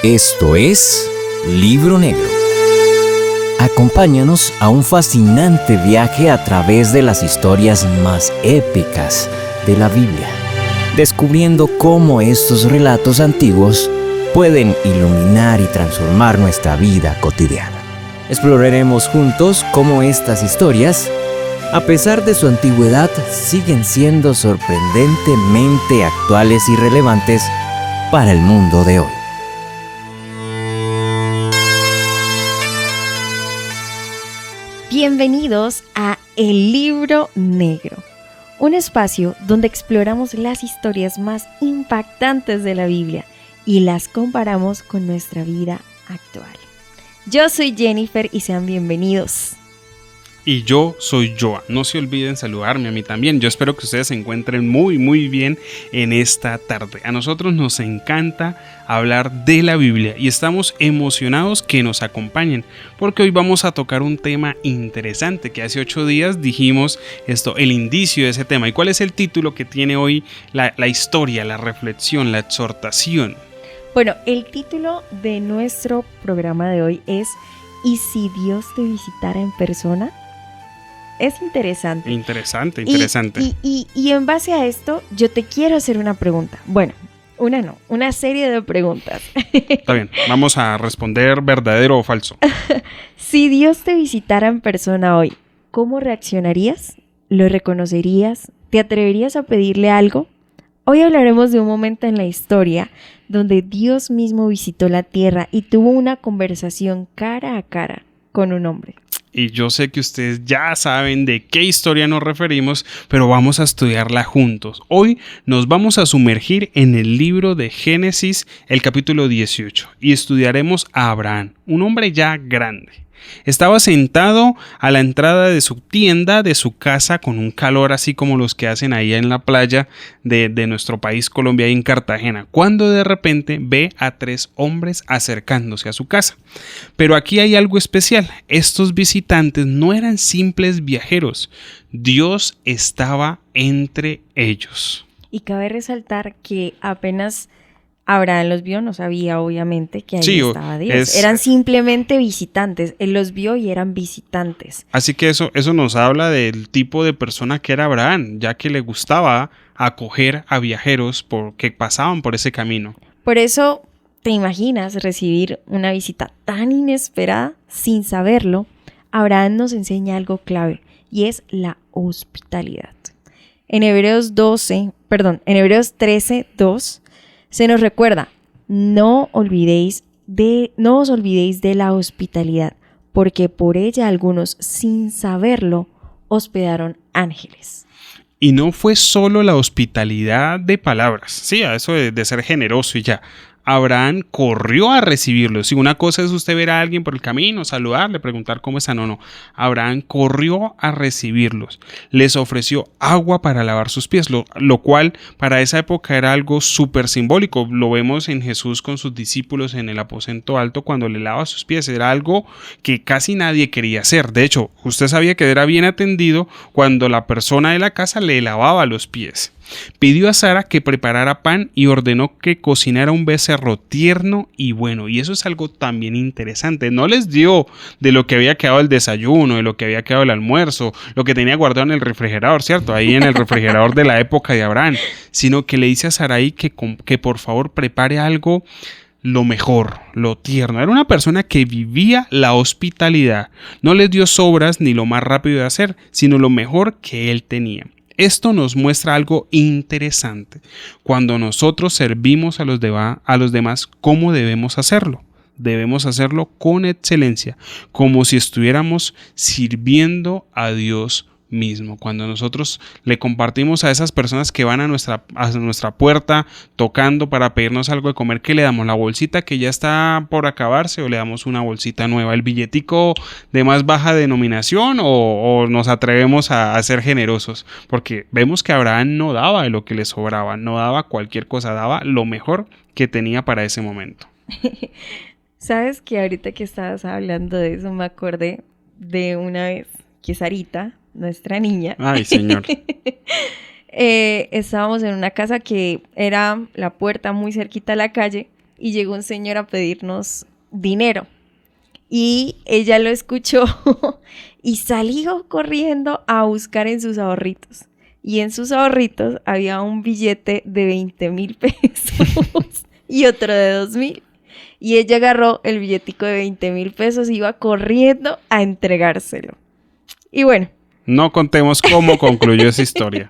Esto es Libro Negro. Acompáñanos a un fascinante viaje a través de las historias más épicas de la Biblia, descubriendo cómo estos relatos antiguos pueden iluminar y transformar nuestra vida cotidiana. Exploraremos juntos cómo estas historias, a pesar de su antigüedad, siguen siendo sorprendentemente actuales y relevantes para el mundo de hoy. Bienvenidos a El Libro Negro, un espacio donde exploramos las historias más impactantes de la Biblia y las comparamos con nuestra vida actual. Yo soy Jennifer y sean bienvenidos. Y yo soy Joa. No se olviden saludarme a mí también. Yo espero que ustedes se encuentren muy bien en esta tarde. A nosotros nos encanta hablar de la Biblia y estamos emocionados que nos acompañen, porque hoy vamos a tocar un tema interesante que hace 8 días dijimos el indicio de ese tema. ¿Y cuál es el título que tiene hoy la historia, la reflexión, la exhortación? Bueno, el título de nuestro programa de hoy es ¿Y si Dios te visitara en persona? Es interesante. Interesante. Y en base a esto, yo te quiero hacer una pregunta. Bueno, una serie de preguntas. Está bien, vamos a responder verdadero o falso. Si Dios te visitara en persona hoy, ¿cómo reaccionarías? ¿Lo reconocerías? ¿Te atreverías a pedirle algo? Hoy hablaremos de un momento en la historia donde Dios mismo visitó la tierra y tuvo una conversación cara a cara con un hombre. Y yo sé que ustedes ya saben de qué historia nos referimos, pero vamos a estudiarla juntos. Hoy nos vamos a sumergir en el libro de Génesis, el capítulo 18, y estudiaremos a Abraham, un hombre ya grande. Estaba sentado a la entrada de su tienda, de su casa, con un calor así como los que hacen ahí en la playa de nuestro país, Colombia, y en Cartagena, cuando de repente ve a 3 hombres acercándose a su casa. Pero aquí hay algo especial. Estos visitantes no eran simples viajeros. Dios estaba entre ellos. Y cabe resaltar que apenas Abraham los vio, no sabía obviamente que ahí estaba Dios. Eran simplemente visitantes. Él los vio y eran visitantes. Así que eso nos habla del tipo de persona que era Abraham, ya que le gustaba acoger a viajeros que pasaban por ese camino. Por eso te imaginas recibir una visita tan inesperada sin saberlo. Abraham nos enseña algo clave y es la hospitalidad. En Hebreos 13:2 se nos recuerda, no os olvidéis de la hospitalidad, porque por ella algunos, sin saberlo, hospedaron ángeles. Y no fue solo la hospitalidad de palabras, sí, a eso de ser generoso y ya. Abraham corrió a recibirlos. Si una cosa es usted ver a alguien por el camino, saludarle, preguntar cómo está, no. Abraham corrió a recibirlos. Les ofreció agua para lavar sus pies, lo cual para esa época era algo súper simbólico. Lo vemos en Jesús con sus discípulos en el aposento alto cuando le lava sus pies. Era algo que casi nadie quería hacer. De hecho, usted sabía que era bien atendido cuando la persona de la casa le lavaba los pies. Pidió a Sara que preparara pan y ordenó que cocinara un becerro tierno y bueno. Y eso es algo también interesante. No les dio de lo que había quedado el desayuno, de lo que había quedado el almuerzo, lo que tenía guardado en el refrigerador, ¿cierto? Ahí en el refrigerador de la época de Abraham. Sino que le dice a Sarai que por favor prepare algo lo mejor, lo tierno. Era una persona que vivía la hospitalidad. No les dio sobras ni lo más rápido de hacer, sino lo mejor que él tenía. Esto nos muestra algo interesante. Cuando nosotros servimos a los demás, ¿cómo debemos hacerlo? Debemos hacerlo con excelencia, como si estuviéramos sirviendo a Dios mismo. Cuando nosotros le compartimos a esas personas que van a nuestra puerta tocando para pedirnos algo de comer, ¿qué le damos? ¿La bolsita que ya está por acabarse o le damos una bolsita nueva? ¿El billetico de más baja denominación o nos atrevemos a ser generosos? Porque vemos que Abraham no daba de lo que le sobraba, no daba cualquier cosa, daba lo mejor que tenía para ese momento. ¿Sabes que ahorita que estabas hablando de eso me acordé de una vez que Sarita, nuestra niña, ay señor, estábamos en una casa que era la puerta muy cerquita a la calle y llegó un señor a pedirnos dinero. Y ella lo escuchó y salió corriendo a buscar en sus ahorritos. Y en sus ahorritos había un billete de 20,000 pesos y otro de 2,000. Y ella agarró el billetico de 20,000 pesos y iba corriendo a entregárselo. Y bueno. No contemos cómo concluyó esa historia.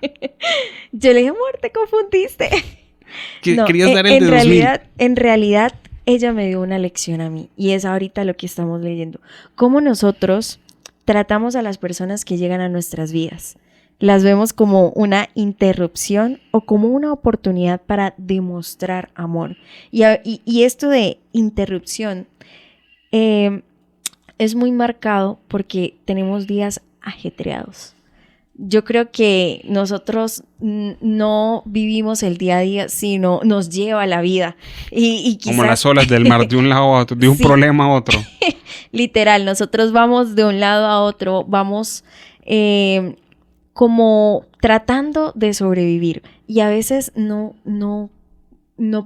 Yo le dije, amor, te confundiste. No, querías dar el de 2,000. En realidad, ella me dio una lección a mí. Y es ahorita lo que estamos leyendo. Cómo nosotros tratamos a las personas que llegan a nuestras vidas. Las vemos como una interrupción o como una oportunidad para demostrar amor. Y esto de interrupción es muy marcado porque tenemos días ajetreados. Yo creo que nosotros no vivimos el día a día, sino nos lleva la vida. Y quizás, como las olas del mar, de un lado a otro, de un sí, problema a otro. Literal, nosotros vamos de un lado a otro, vamos como tratando de sobrevivir. Y a veces no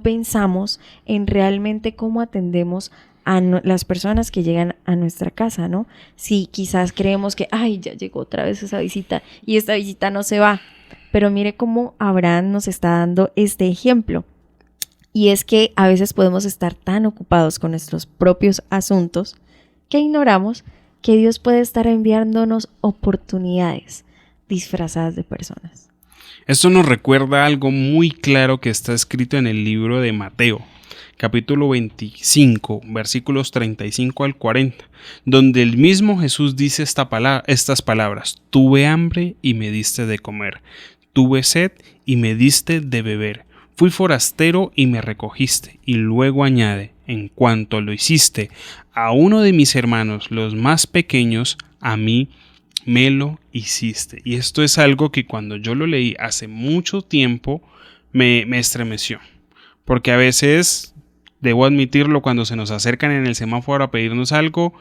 pensamos en realmente cómo atendemos a las personas que llegan a nuestra casa, ¿no? Si quizás creemos que, ay, ya llegó otra vez esa visita y esta visita no se va. Pero mire cómo Abraham nos está dando este ejemplo. Y es que a veces podemos estar tan ocupados con nuestros propios asuntos que ignoramos que Dios puede estar enviándonos oportunidades disfrazadas de personas. Esto nos recuerda algo muy claro que está escrito en el libro de Mateo, capítulo 25, versículos 35 al 40, donde el mismo Jesús dice estas palabras: tuve hambre y me diste de comer, tuve sed y me diste de beber, fui forastero y me recogiste. Y luego añade: en cuanto lo hiciste a uno de mis hermanos, los más pequeños, a mí me lo hiciste. Y esto es algo que cuando yo lo leí hace mucho tiempo me estremeció, porque a veces, debo admitirlo, cuando se nos acercan en el semáforo a pedirnos algo,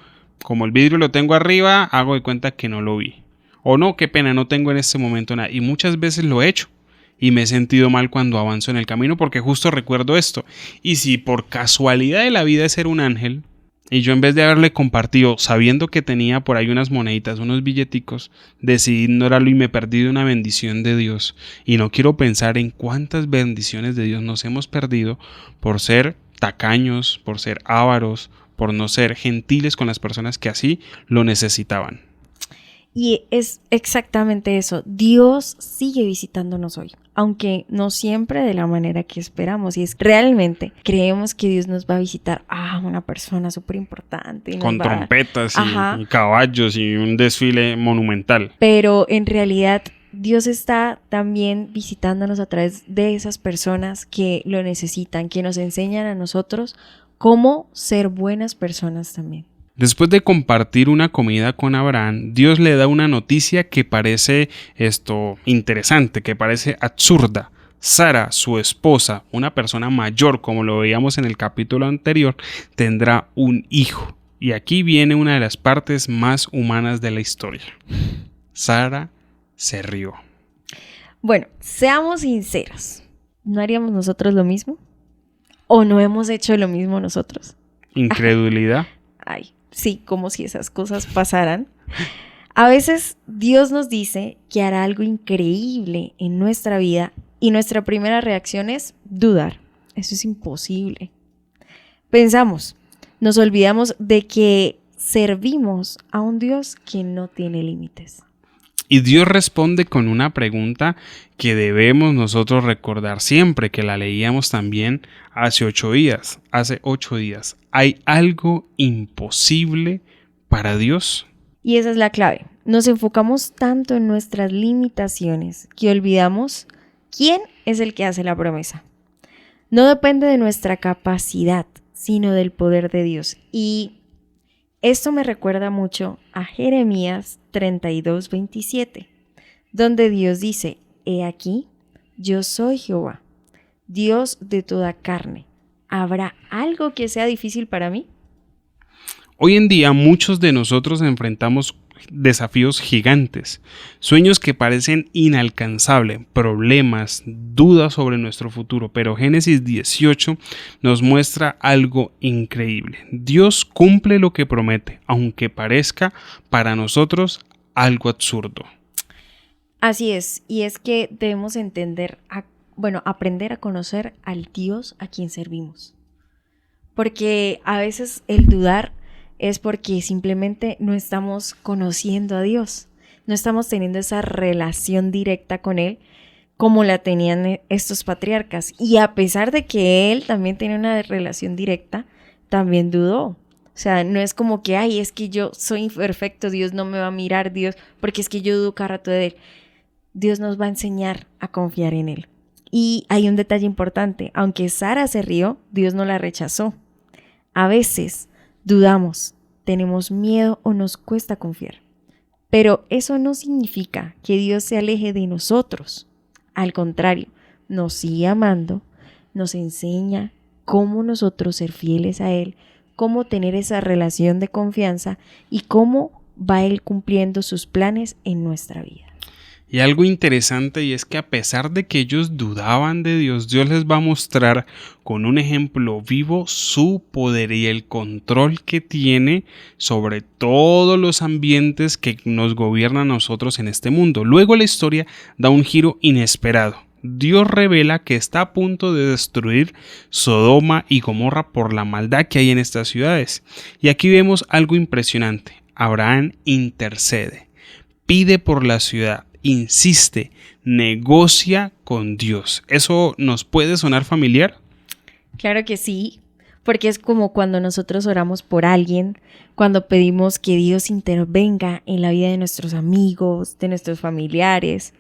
como el vidrio lo tengo arriba, hago de cuenta que no lo vi. O no, qué pena, no tengo en este momento nada. Y muchas veces lo he hecho y me he sentido mal cuando avanzo en el camino porque justo recuerdo esto. Y si por casualidad de la vida es ser un ángel, y yo en vez de haberle compartido, sabiendo que tenía por ahí unas moneditas, unos billeticos, decidí ignorarlo y me perdí de una bendición de Dios. Y no quiero pensar en cuántas bendiciones de Dios nos hemos perdido por ser tacaños, por ser ávaros, por no ser gentiles con las personas que así lo necesitaban. Y es exactamente eso. Dios sigue visitándonos hoy, aunque no siempre de la manera que esperamos. Y es realmente creemos que Dios nos va a visitar a una persona súper importante. Con trompetas y caballos y un desfile monumental. Pero en realidad Dios está también visitándonos a través de esas personas que lo necesitan, que nos enseñan a nosotros cómo ser buenas personas también. Después de compartir una comida con Abraham, Dios le da una noticia que parece interesante, que parece absurda. Sara, su esposa, una persona mayor, como lo veíamos en el capítulo anterior, tendrá un hijo. Y aquí viene una de las partes más humanas de la historia. Sara se rió. Bueno, seamos sinceros. ¿No haríamos nosotros lo mismo? ¿O no hemos hecho lo mismo nosotros? Incredulidad. Ay, sí, como si esas cosas pasaran. A veces Dios nos dice que hará algo increíble en nuestra vida y nuestra primera reacción es dudar. Eso es imposible. Pensamos, nos olvidamos de que servimos a un Dios que no tiene límites. Y Dios responde con una pregunta que debemos nosotros recordar siempre, que la leíamos también hace 8 días. ¿Hay algo imposible para Dios? Y esa es la clave. Nos enfocamos tanto en nuestras limitaciones que olvidamos quién es el que hace la promesa. No depende de nuestra capacidad, sino del poder de Dios. Y esto me recuerda mucho a Jeremías 32:27, donde Dios dice: he aquí, yo soy Jehová, Dios de toda carne. ¿Habrá algo que sea difícil para mí? Hoy en día muchos de nosotros enfrentamos desafíos gigantes, sueños que parecen inalcanzables, problemas, dudas sobre nuestro futuro, pero Génesis 18 nos muestra algo increíble. Dios cumple lo que promete, aunque parezca para nosotros algo absurdo. Así es, y es que debemos aprender a conocer al Dios a quien servimos. Porque a veces el dudar es porque simplemente no estamos conociendo a Dios, no estamos teniendo esa relación directa con Él como la tenían estos patriarcas. Y a pesar de que Él también tenía una relación directa, también dudó. O sea, no es como que, ay, es que yo soy imperfecto, Dios no me va a mirar, Dios, porque es que yo dudo cada rato de Él. Dios nos va a enseñar a confiar en Él. Y hay un detalle importante, aunque Sara se rió, Dios no la rechazó. A veces dudamos, tenemos miedo o nos cuesta confiar. Pero eso no significa que Dios se aleje de nosotros. Al contrario, nos sigue amando, nos enseña cómo nosotros ser fieles a Él, cómo tener esa relación de confianza y cómo va Él cumpliendo sus planes en nuestra vida. Y algo interesante y es que a pesar de que ellos dudaban de Dios, Dios les va a mostrar con un ejemplo vivo su poder y el control que tiene sobre todos los ambientes que nos gobiernan a nosotros en este mundo. Luego la historia da un giro inesperado. Dios revela que está a punto de destruir Sodoma y Gomorra por la maldad que hay en estas ciudades. Y aquí vemos algo impresionante. Abraham intercede, pide por la ciudad, insiste, negocia con Dios. ¿Eso nos puede sonar familiar? Claro que sí, porque es como cuando nosotros oramos por alguien, cuando pedimos que Dios intervenga en la vida de nuestros amigos, de nuestros familiares.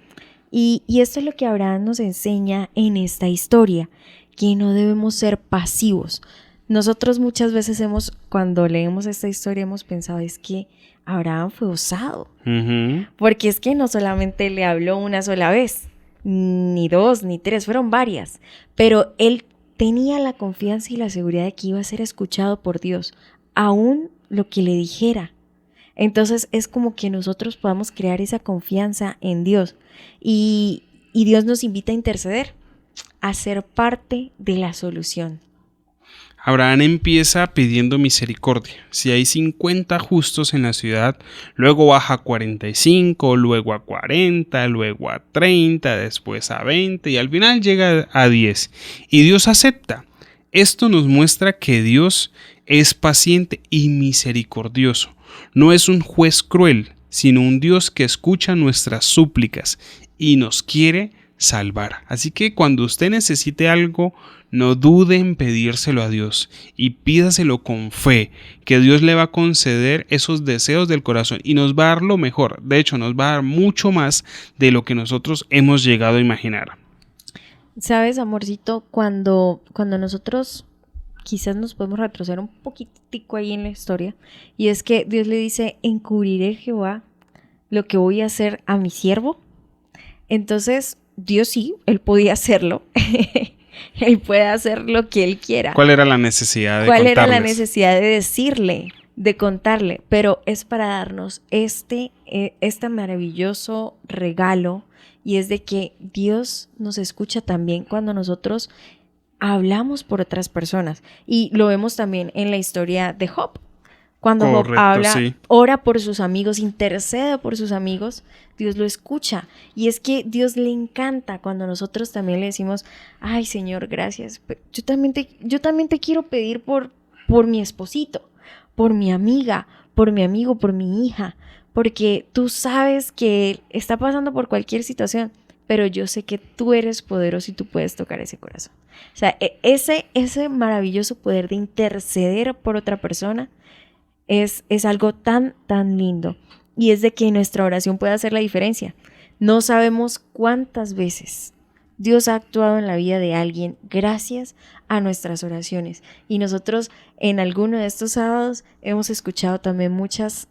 Y esto es lo que Abraham nos enseña en esta historia, que no debemos ser pasivos. Nosotros muchas veces cuando leemos esta historia hemos pensado, es que Abraham fue osado, porque es que no solamente le habló una sola vez, ni dos, ni tres, fueron varias, pero él tenía la confianza y la seguridad de que iba a ser escuchado por Dios, aún lo que le dijera. Entonces es como que nosotros podamos crear esa confianza en Dios y Dios nos invita a interceder, a ser parte de la solución. Abraham empieza pidiendo misericordia. Si hay 50 justos en la ciudad, luego baja a 45, luego a 40, luego a 30, después a 20 y al final llega a 10. Y Dios acepta. Esto nos muestra que Dios es paciente y misericordioso. No es un juez cruel, sino un Dios que escucha nuestras súplicas y nos quiere salvar. Así que cuando usted necesite algo, no dude en pedírselo a Dios y pídaselo con fe, que Dios le va a conceder esos deseos del corazón y nos va a dar lo mejor. De hecho, nos va a dar mucho más de lo que nosotros hemos llegado a imaginar. ¿Sabes, amorcito? Cuando nosotros quizás nos podemos retroceder un poquitico ahí en la historia, y es que Dios le dice, encubriré Jehová lo que voy a hacer a mi siervo. Entonces, Dios sí, Él podía hacerlo. Él puede hacer lo que Él quiera. ¿Cuál era la necesidad de contarles? ¿Cuál era la necesidad de decirle, de contarle? Pero es para darnos este maravilloso regalo, y es de que Dios nos escucha también cuando nosotros hablamos por otras personas. Y lo vemos también en la historia de Job. Cuando Job habla, sí, ora por sus amigos, intercede por sus amigos, Dios lo escucha. Y es que Dios le encanta cuando nosotros también le decimos, ay, Señor, gracias. Yo también te quiero pedir por mi esposito, por mi amiga, por mi amigo, por mi hija, porque tú sabes que él está pasando por cualquier situación, pero yo sé que tú eres poderoso y tú puedes tocar ese corazón. O sea, ese maravilloso poder de interceder por otra persona es algo tan, tan lindo. Y es de que nuestra oración puede hacer la diferencia. No sabemos cuántas veces Dios ha actuado en la vida de alguien gracias a nuestras oraciones. Y nosotros en alguno de estos sábados hemos escuchado también muchos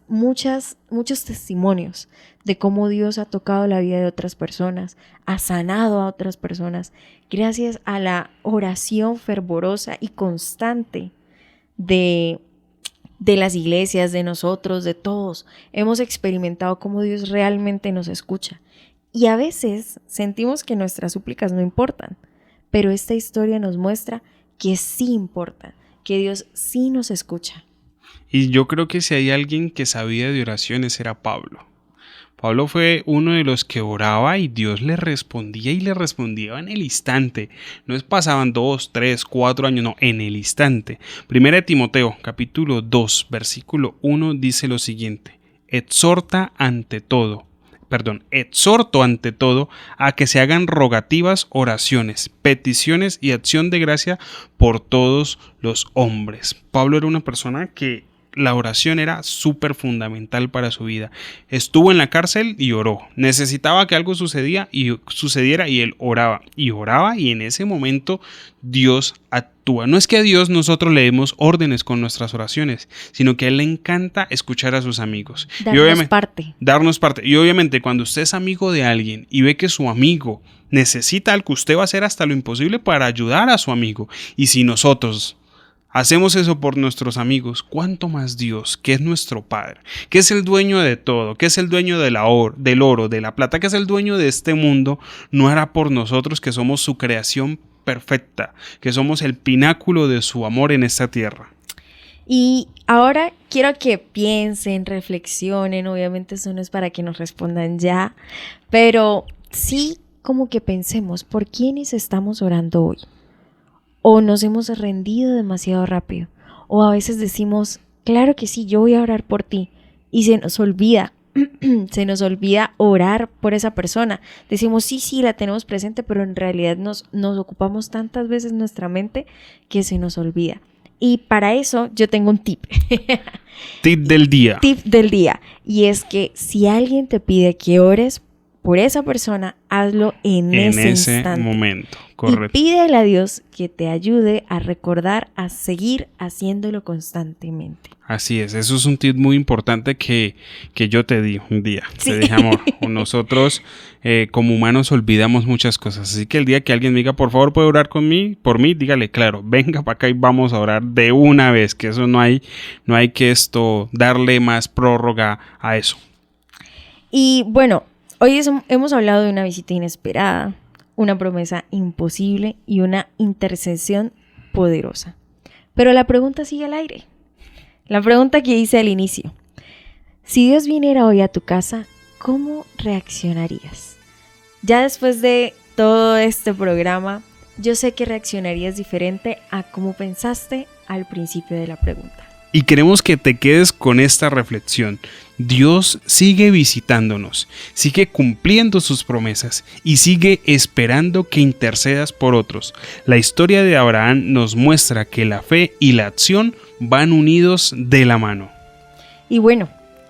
testimonios de cómo Dios ha tocado la vida de otras personas, ha sanado a otras personas, gracias a la oración fervorosa y constante de de las iglesias, de nosotros, de todos, hemos experimentado cómo Dios realmente nos escucha. Y a veces sentimos que nuestras súplicas no importan, pero esta historia nos muestra que sí importa, que Dios sí nos escucha. Y yo creo que si hay alguien que sabía de oraciones era Pablo. Pablo fue uno de los que oraba y Dios le respondía y le respondía en el instante. No es pasaban 2, 3, 4 años, no, en el instante. Primera de Timoteo, capítulo 2, versículo 1 dice lo siguiente: exhorto ante todo a que se hagan rogativas, oraciones, peticiones y acción de gracia por todos los hombres. Pablo era una persona que la oración era súper fundamental para su vida. Estuvo en la cárcel y oró. Necesitaba que algo sucediera y él oraba. Y en ese momento Dios actúa. No es que a Dios nosotros le demos órdenes con nuestras oraciones, sino que a Él le encanta escuchar a sus amigos. Darnos parte. Y obviamente cuando usted es amigo de alguien y ve que su amigo necesita algo, usted va a hacer hasta lo imposible para ayudar a su amigo. Y si nosotros hacemos eso por nuestros amigos, ¿cuánto más Dios, que es nuestro Padre, que es el dueño de todo, que es el dueño del oro, de la plata, que es el dueño de este mundo, no hará por nosotros, que somos su creación perfecta, que somos el pináculo de su amor en esta tierra? Y ahora quiero que piensen, reflexionen. Obviamente eso no es para que nos respondan ya, pero sí como que pensemos por quiénes estamos orando hoy. O nos hemos rendido demasiado rápido. O a veces decimos, claro que sí, yo voy a orar por ti. Y se nos olvida orar por esa persona. Decimos, sí, la tenemos presente, pero en realidad nos ocupamos tantas veces nuestra mente que se nos olvida. Y para eso yo tengo un tip. Tip del día. Tip del día. Y es que si alguien te pide que ores por esa persona, hazlo en ese instante. Momento, correcto. Y pídele a Dios que te ayude a recordar, a seguir haciéndolo constantemente. Así es, eso es un tip muy importante que yo te di un día. Sí. Te dije, amor, nosotros como humanos olvidamos muchas cosas. Así que el día que alguien me diga, por favor, ¿puede orar por mí? Dígale, claro, venga para acá y vamos a orar de una vez. Que eso no hay que darle más prórroga a eso. Y bueno, hoy hemos hablado de una visita inesperada, una promesa imposible y una intercesión poderosa. Pero la pregunta sigue al aire. La pregunta que hice al inicio. Si Dios viniera hoy a tu casa, ¿cómo reaccionarías? Ya después de todo este programa, yo sé que reaccionarías diferente a cómo pensaste al principio de la pregunta. Y queremos que te quedes con esta reflexión. Dios sigue visitándonos, sigue cumpliendo sus promesas y sigue esperando que intercedas por otros. La historia de Abraham nos muestra que la fe y la acción van unidos de la mano. Y bueno,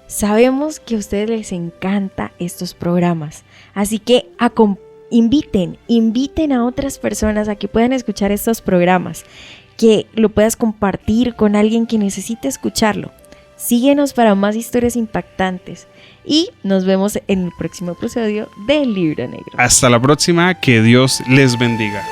sabemos que a ustedes les encantan estos programas, así que inviten a otras personas a que puedan escuchar estos programas, que lo puedas compartir con alguien que necesite escucharlo. Síguenos para más historias impactantes y nos vemos en el próximo episodio de El Libro Negro. Hasta la próxima, que Dios les bendiga.